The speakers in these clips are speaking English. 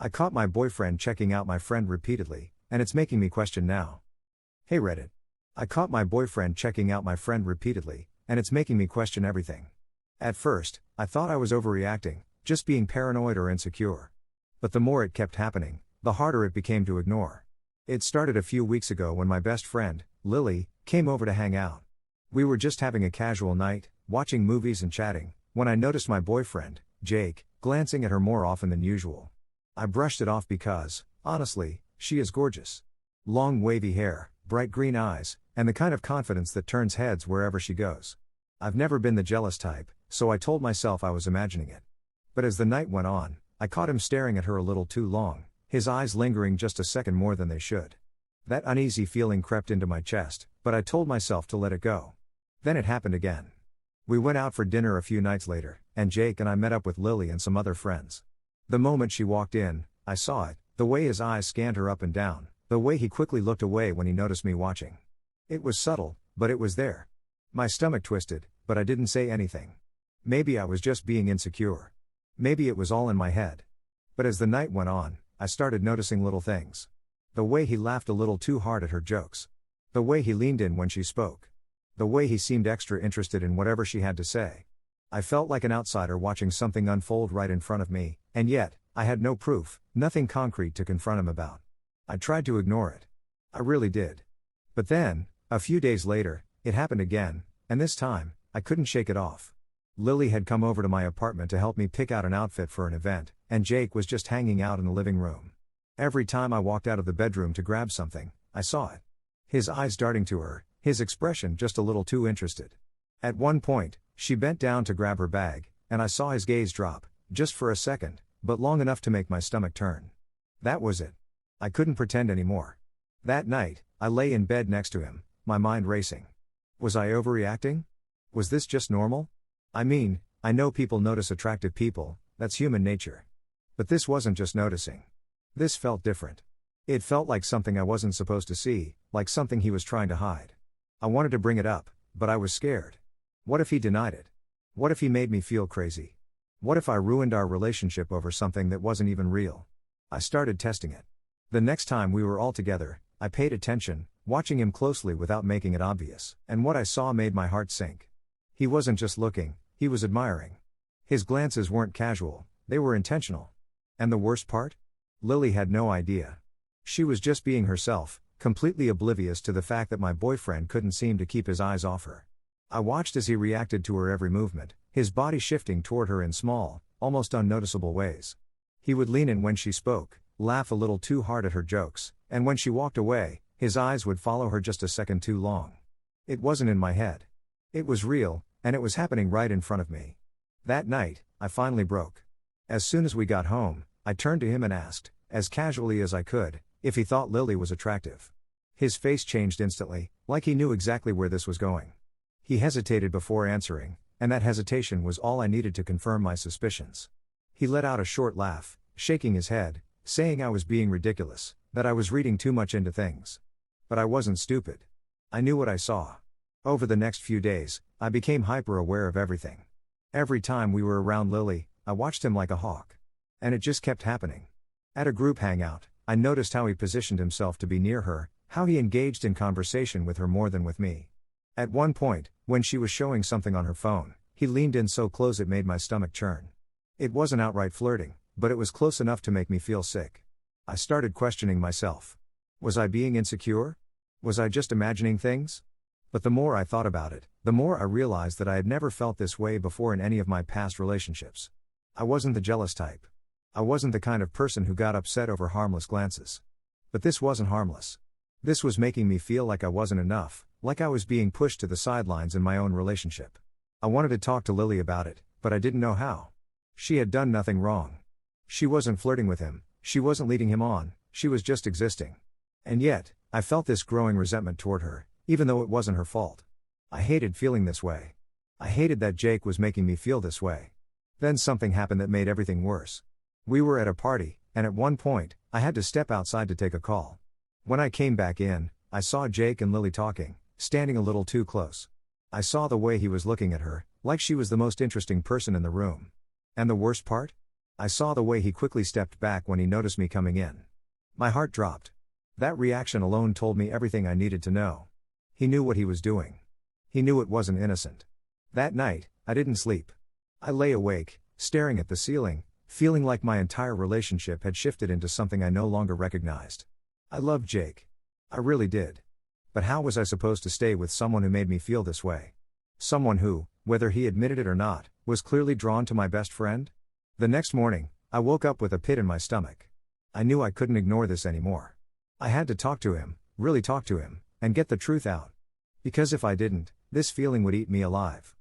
I caught my boyfriend checking out my friend repeatedly, and it's making me question now. Hey Reddit. I caught my boyfriend checking out my friend repeatedly, and it's making me question everything. At first, I thought I was overreacting, just being paranoid or insecure. But the more it kept happening, the harder it became to ignore. It started a few weeks ago when my best friend, Lily, came over to hang out. We were just having a casual night, watching movies and chatting, when I noticed my boyfriend, Jake, glancing at her more often than usual. I brushed it off because, honestly, she is gorgeous. Long wavy hair, bright green eyes, and the kind of confidence that turns heads wherever she goes. I've never been the jealous type, so I told myself I was imagining it. But as the night went on, I caught him staring at her a little too long, his eyes lingering just a second more than they should. That uneasy feeling crept into my chest, but I told myself to let it go. Then it happened again. We went out for dinner a few nights later, and Jake and I met up with Lily and some other friends. The moment she walked in, I saw it, the way his eyes scanned her up and down, the way he quickly looked away when he noticed me watching. It was subtle, but it was there. My stomach twisted, but I didn't say anything. Maybe I was just being insecure. Maybe it was all in my head. But as the night went on, I started noticing little things. The way he laughed a little too hard at her jokes. The way he leaned in when she spoke. The way he seemed extra interested in whatever she had to say. I felt like an outsider watching something unfold right in front of me, and yet, I had no proof, nothing concrete to confront him about. I tried to ignore it. I really did. But then, a few days later, it happened again, and this time, I couldn't shake it off. Lily had come over to my apartment to help me pick out an outfit for an event, and Jake was just hanging out in the living room. Every time I walked out of the bedroom to grab something, I saw it. His eyes darting to her, his expression just a little too interested. At one point, she bent down to grab her bag, and I saw his gaze drop, just for a second, but long enough to make my stomach turn. That was it. I couldn't pretend anymore. That night, I lay in bed next to him, my mind racing. Was I overreacting? Was this just normal? I mean, I know people notice attractive people, that's human nature. But this wasn't just noticing. This felt different. It felt like something I wasn't supposed to see, like something he was trying to hide. I wanted to bring it up, but I was scared. What if he denied it? What if he made me feel crazy? What if I ruined our relationship over something that wasn't even real? I started testing it. The next time we were all together, I paid attention, watching him closely without making it obvious, and what I saw made my heart sink. He wasn't just looking, he was admiring. His glances weren't casual, they were intentional. And the worst part? Lily had no idea. She was just being herself, completely oblivious to the fact that my boyfriend couldn't seem to keep his eyes off her. I watched as he reacted to her every movement, his body shifting toward her in small, almost unnoticeable ways. He would lean in when she spoke, laugh a little too hard at her jokes, and when she walked away, his eyes would follow her just a second too long. It wasn't in my head. It was real, and it was happening right in front of me. That night, I finally broke. As soon as we got home, I turned to him and asked, as casually as I could, if he thought Lily was attractive. His face changed instantly, like he knew exactly where this was going. He hesitated before answering, and that hesitation was all I needed to confirm my suspicions. He let out a short laugh, shaking his head, saying I was being ridiculous, that I was reading too much into things. But I wasn't stupid. I knew what I saw. Over the next few days, I became hyper-aware of everything. Every time we were around Lily, I watched him like a hawk. And it just kept happening. At a group hangout, I noticed how he positioned himself to be near her, how he engaged in conversation with her more than with me. At one point, when she was showing something on her phone, he leaned in so close it made my stomach churn. It wasn't outright flirting, but it was close enough to make me feel sick. I started questioning myself. Was I being insecure? Was I just imagining things? But the more I thought about it, the more I realized that I had never felt this way before in any of my past relationships. I wasn't the jealous type. I wasn't the kind of person who got upset over harmless glances. But this wasn't harmless. This was making me feel like I wasn't enough, like I was being pushed to the sidelines in my own relationship. I wanted to talk to Lily about it, but I didn't know how. She had done nothing wrong. She wasn't flirting with him, she wasn't leading him on, she was just existing. And yet, I felt this growing resentment toward her, even though it wasn't her fault. I hated feeling this way. I hated that Jake was making me feel this way. Then something happened that made everything worse. We were at a party, and at one point, I had to step outside to take a call. When I came back in, I saw Jake and Lily talking, standing a little too close. I saw the way he was looking at her, like she was the most interesting person in the room. And the worst part? I saw the way he quickly stepped back when he noticed me coming in. My heart dropped. That reaction alone told me everything I needed to know. He knew what he was doing. He knew it wasn't innocent. That night, I didn't sleep. I lay awake, staring at the ceiling, feeling like my entire relationship had shifted into something I no longer recognized. I loved Jake. I really did. But how was I supposed to stay with someone who made me feel this way? Someone who, whether he admitted it or not, was clearly drawn to my best friend? The next morning, I woke up with a pit in my stomach. I knew I couldn't ignore this anymore. I had to talk to him, really talk to him, and get the truth out. Because if I didn't, this feeling would eat me alive.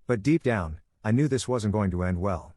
But deep down, I knew this wasn't going to end well.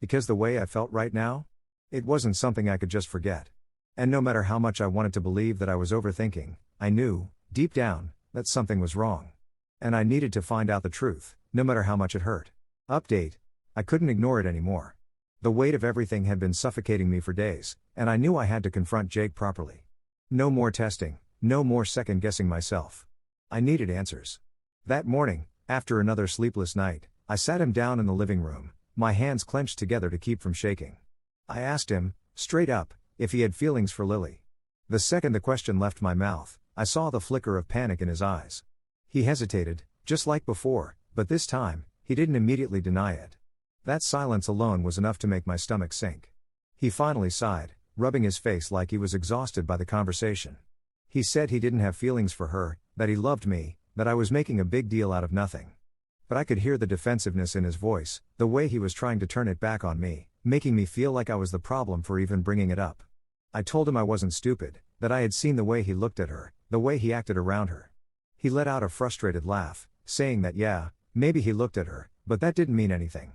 Because the way I felt right now? It wasn't something I could just forget. And no matter how much I wanted to believe that I was overthinking, I knew, deep down, that something was wrong. And I needed to find out the truth, no matter how much it hurt. Update. I couldn't ignore it anymore. The weight of everything had been suffocating me for days, and I knew I had to confront Jake properly. No more testing, no more second-guessing myself. I needed answers. That morning, after another sleepless night, I sat him down in the living room, my hands clenched together to keep from shaking. I asked him, straight up, if he had feelings for Lily. The second the question left my mouth, I saw the flicker of panic in his eyes. He hesitated, just like before, but this time, he didn't immediately deny it. That silence alone was enough to make my stomach sink. He finally sighed, rubbing his face like he was exhausted by the conversation. He said he didn't have feelings for her, that he loved me, that I was making a big deal out of nothing. But I could hear the defensiveness in his voice, the way he was trying to turn it back on me, making me feel like I was the problem for even bringing it up. I told him I wasn't stupid, that I had seen the way he looked at her, the way he acted around her. He let out a frustrated laugh, saying that yeah, maybe he looked at her, but that didn't mean anything.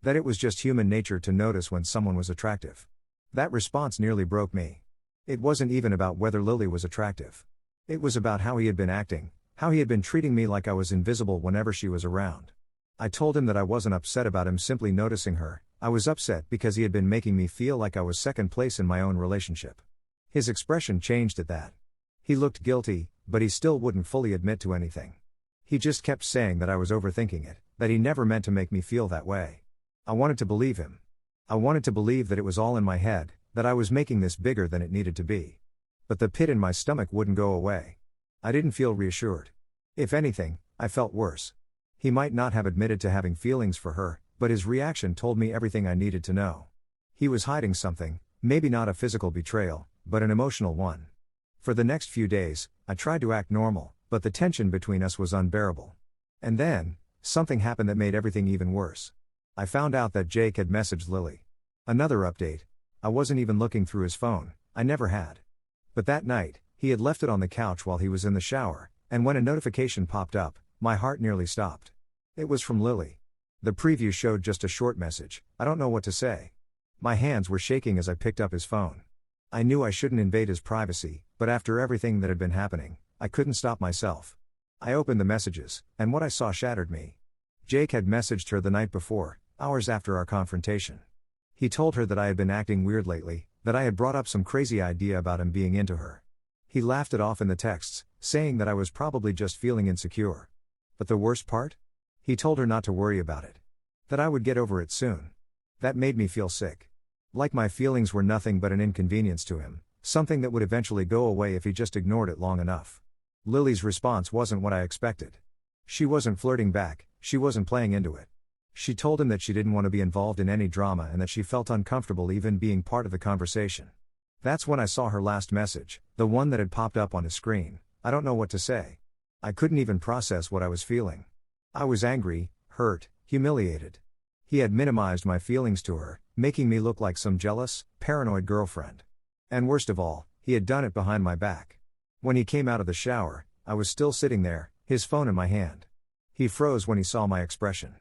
That it was just human nature to notice when someone was attractive. That response nearly broke me. It wasn't even about whether Lily was attractive. It was about how he had been acting, how he had been treating me like I was invisible whenever she was around. I told him that I wasn't upset about him simply noticing her, I was upset because he had been making me feel like I was second place in my own relationship. His expression changed at that. He looked guilty, but he still wouldn't fully admit to anything. He just kept saying that I was overthinking it, that he never meant to make me feel that way. I wanted to believe him. I wanted to believe that it was all in my head, that I was making this bigger than it needed to be. But the pit in my stomach wouldn't go away. I didn't feel reassured. If anything, I felt worse. He might not have admitted to having feelings for her, but his reaction told me everything I needed to know. He was hiding something, maybe not a physical betrayal, but an emotional one. For the next few days, I tried to act normal, but the tension between us was unbearable. And then, something happened that made everything even worse. I found out that Jake had messaged Lily. Another update. I wasn't even looking through his phone, I never had. But that night, he had left it on the couch while he was in the shower, and when a notification popped up, my heart nearly stopped. It was from Lily. The preview showed just a short message, I don't know what to say. My hands were shaking as I picked up his phone. I knew I shouldn't invade his privacy, but after everything that had been happening, I couldn't stop myself. I opened the messages, and what I saw shattered me. Jake had messaged her the night before, hours after our confrontation. He told her that I had been acting weird lately, that I had brought up some crazy idea about him being into her. He laughed it off in the texts, saying that I was probably just feeling insecure. But the worst part? He told her not to worry about it. That I would get over it soon. That made me feel sick. Like my feelings were nothing but an inconvenience to him, something that would eventually go away if he just ignored it long enough. Lily's response wasn't what I expected. She wasn't flirting back, she wasn't playing into it. She told him that she didn't want to be involved in any drama and that she felt uncomfortable even being part of the conversation. That's when I saw her last message, the one that had popped up on his screen. I don't know what to say. I couldn't even process what I was feeling. I was angry, hurt, humiliated. He had minimized my feelings to her, making me look like some jealous, paranoid girlfriend. And worst of all, he had done it behind my back. When he came out of the shower, I was still sitting there, his phone in my hand. He froze when he saw my expression.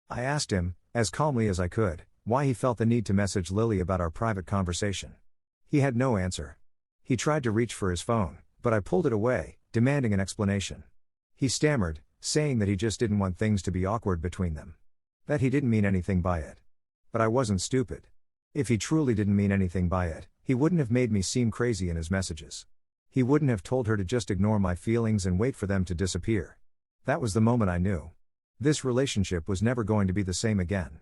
I asked him, as calmly as I could, why he felt the need to message Lily about our private conversation. He had no answer. He tried to reach for his phone, but I pulled it away, demanding an explanation. He stammered, saying that he just didn't want things to be awkward between them. That he didn't mean anything by it. But I wasn't stupid. If he truly didn't mean anything by it, he wouldn't have made me seem crazy in his messages. He wouldn't have told her to just ignore my feelings and wait for them to disappear. That was the moment I knew. This relationship was never going to be the same again.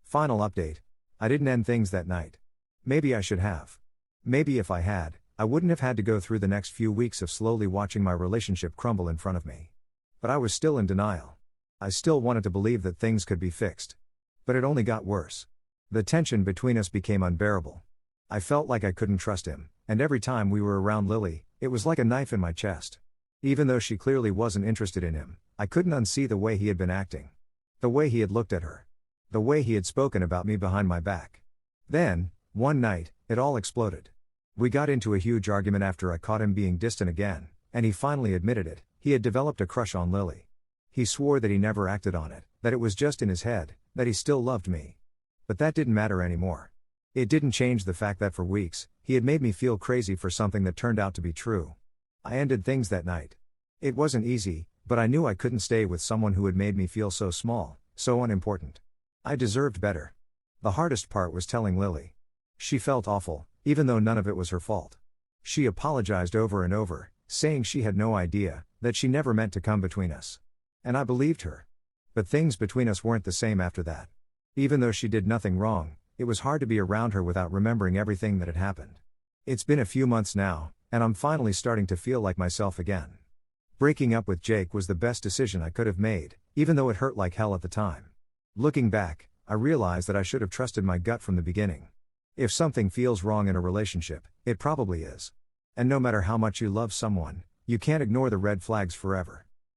Final update. I didn't end things that night. Maybe I should have. Maybe if I had, I wouldn't have had to go through the next few weeks of slowly watching my relationship crumble in front of me. But I was still in denial. I still wanted to believe that things could be fixed. But it only got worse. The tension between us became unbearable. I felt like I couldn't trust him, and every time we were around Lily, it was like a knife in my chest. Even though she clearly wasn't interested in him, I couldn't unsee the way he had been acting. The way he had looked at her. The way he had spoken about me behind my back. Then, one night, it all exploded. We got into a huge argument after I caught him being distant again, and he finally admitted it. He had developed a crush on Lily. He swore that he never acted on it, that it was just in his head, that he still loved me. But that didn't matter anymore. It didn't change the fact that for weeks, he had made me feel crazy for something that turned out to be true. I ended things that night. It wasn't easy, but I knew I couldn't stay with someone who had made me feel so small, so unimportant. I deserved better. The hardest part was telling Lily. She felt awful, even though none of it was her fault. She apologized over and over, saying she had no idea, that she never meant to come between us. And I believed her. But things between us weren't the same after that. Even though she did nothing wrong, it was hard to be around her without remembering everything that had happened. It's been a few months now, and I'm finally starting to feel like myself again. Breaking up with Jake was the best decision I could have made, even though it hurt like hell at the time. Looking back, I realize that I should have trusted my gut from the beginning. If something feels wrong in a relationship, it probably is. And no matter how much you love someone, you can't ignore the red flags forever.